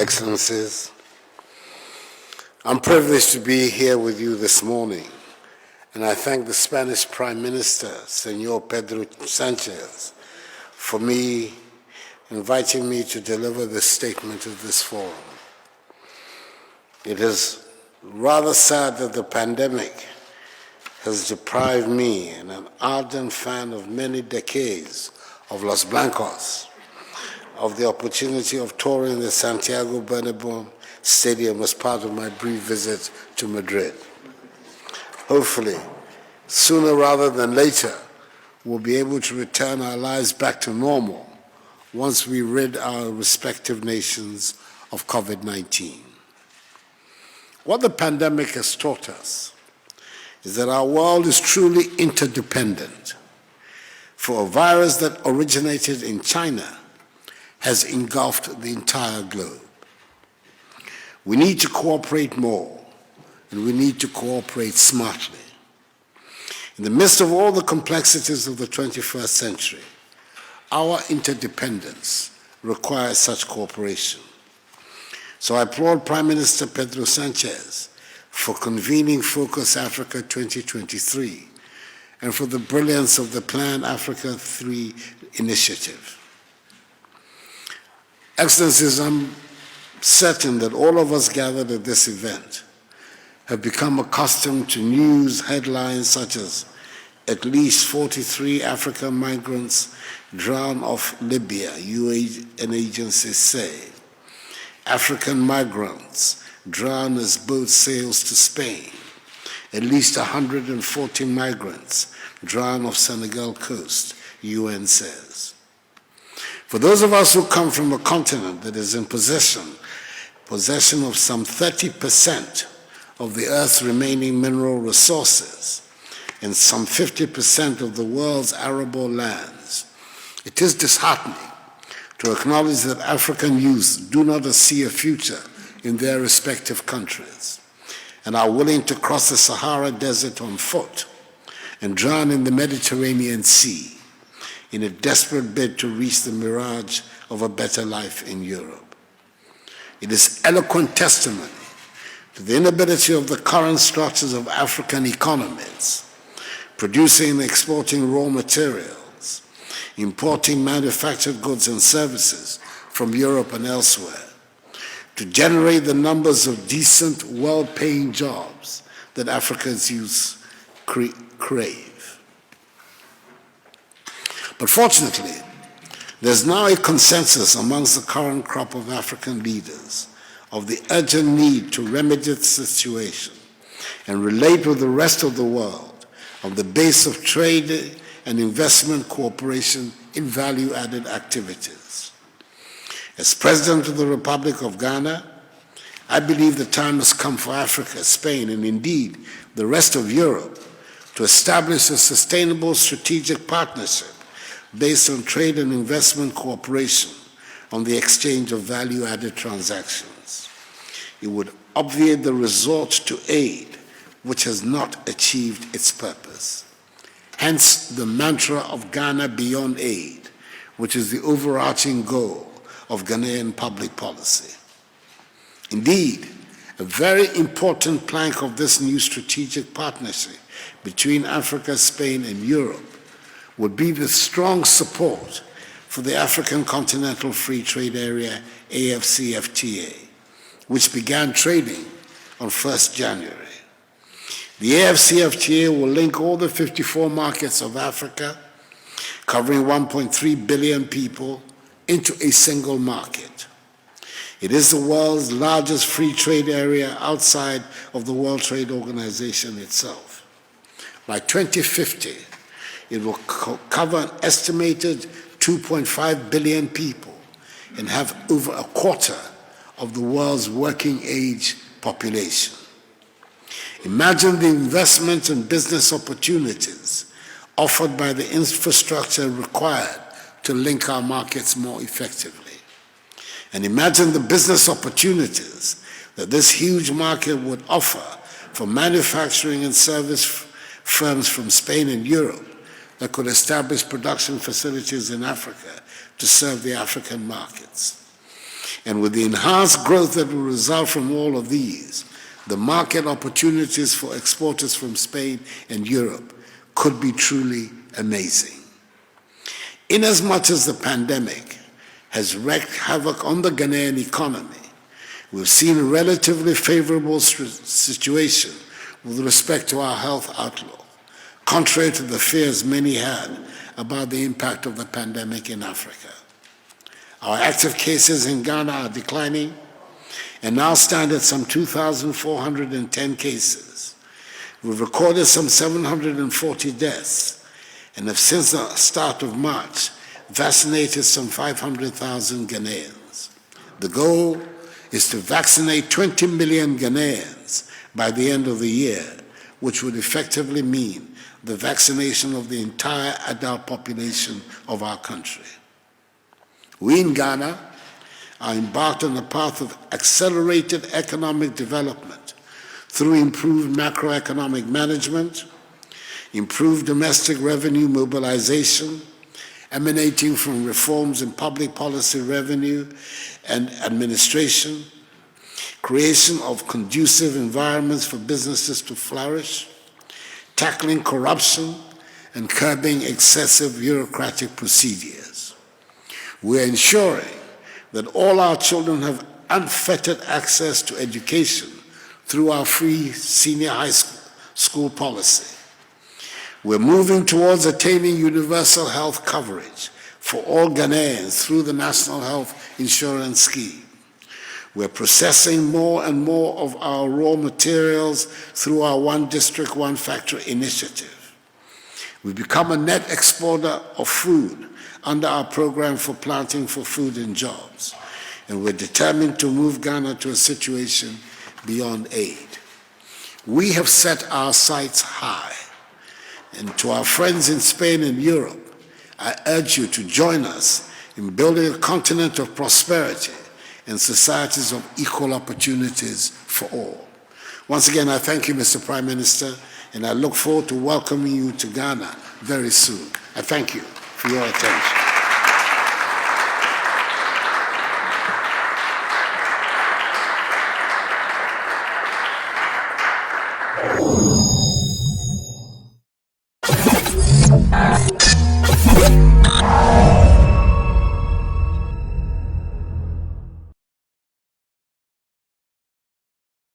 Excellencies, I'm privileged to be here with you this morning, and I thank the Spanish Prime Minister, Senor Pedro Sanchez, for inviting me to deliver this statement at this forum. It is rather sad that the pandemic has deprived me, and an ardent fan of many decades of Los Blancos, of the opportunity of touring the Santiago Bernabeu Stadium as part of my brief visit to Madrid. Hopefully, sooner rather than later, we'll be able to return our lives back to normal once we rid our respective nations of COVID-19. What the pandemic has taught us is that our world is truly interdependent. For a virus that originated in China has engulfed the entire globe. We need to cooperate more, and we need to cooperate smartly. In the midst of all the complexities of the 21st century, our interdependence requires such cooperation. So I applaud Prime Minister Pedro Sanchez for convening Focus Africa 2023 and for the brilliance of the Plan Africa 3 initiative. Excellencies, I'm certain that all of us gathered at this event have become accustomed to news headlines such as at least 43 African migrants drowned off Libya, UN agencies say. African migrants drowned as boat sails to Spain. At least 140 migrants drowned off Senegal coast, UN says. For those of us who come from a continent that is in possession of some 30% of the Earth's remaining mineral resources and some 50% of the world's arable lands, it is disheartening to acknowledge that African youth do not see a future in their respective countries and are willing to cross the Sahara Desert on foot and drown in the Mediterranean Sea in a desperate bid to reach the mirage of a better life in Europe. It is eloquent testimony to the inability of the current structures of African economies, producing and exporting raw materials, importing manufactured goods and services from Europe and elsewhere, to generate the numbers of decent, well-paying jobs that Africa's youth crave. But fortunately, there's now a consensus amongst the current crop of African leaders of the urgent need to remedy the situation and relate with the rest of the world on the base of trade and investment cooperation in value-added activities. As President of the Republic of Ghana, I believe the time has come for Africa, Spain, and indeed the rest of Europe to establish a sustainable strategic partnership based on trade and investment cooperation on the exchange of value-added transactions. It would obviate the resort to aid which has not achieved its purpose. Hence the mantra of Ghana Beyond Aid, which is the overarching goal of Ghanaian public policy. Indeed, a very important plank of this new strategic partnership between Africa, Spain, and Europe would be the strong support for the African Continental Free Trade Area, AFCFTA, which began trading on 1st January. The AFCFTA will link all the 54 markets of Africa, covering 1.3 billion people, into a single market. It is the world's largest free trade area outside of the World Trade Organization itself. By 2050, it will cover an estimated 2.5 billion people and have over a quarter of the world's working age population. Imagine the investment and business opportunities offered by the infrastructure required to link our markets more effectively. And imagine the business opportunities that this huge market would offer for manufacturing and service firms from Spain and Europe that could establish production facilities in Africa to serve the African markets. And with the enhanced growth that will result from all of these, the market opportunities for exporters from Spain and Europe could be truly amazing. Inasmuch as the pandemic has wreaked havoc on the Ghanaian economy, we've seen a relatively favorable situation with respect to our health outlook, contrary to the fears many had about the impact of the pandemic in Africa. Our active cases in Ghana are declining and now stand at some 2,410 cases. We've recorded some 740 deaths and have since the start of March vaccinated some 500,000 Ghanaians. The goal is to vaccinate 20 million Ghanaians by the end of the year, which would effectively mean the vaccination of the entire adult population of our country. We in Ghana are embarked on a path of accelerated economic development through improved macroeconomic management, improved domestic revenue mobilization, emanating from reforms in public policy revenue and administration, creation of conducive environments for businesses to flourish, tackling corruption, and curbing excessive bureaucratic procedures. We're ensuring that all our children have unfettered access to education through our free senior high school policy. We're moving towards attaining universal health coverage for all Ghanaians through the National Health Insurance Scheme. We're processing more and more of our raw materials through our One District, One Factory initiative. We've become a net exporter of food under our program for Planting for Food and Jobs, and we're determined to move Ghana to a situation beyond aid. We have set our sights high, and to our friends in Spain and Europe, I urge you to join us in building a continent of prosperity and societies of equal opportunities for all. Once again, I thank you, Mr. Prime Minister, and I look forward to welcoming you to Ghana very soon. I thank you for your attention.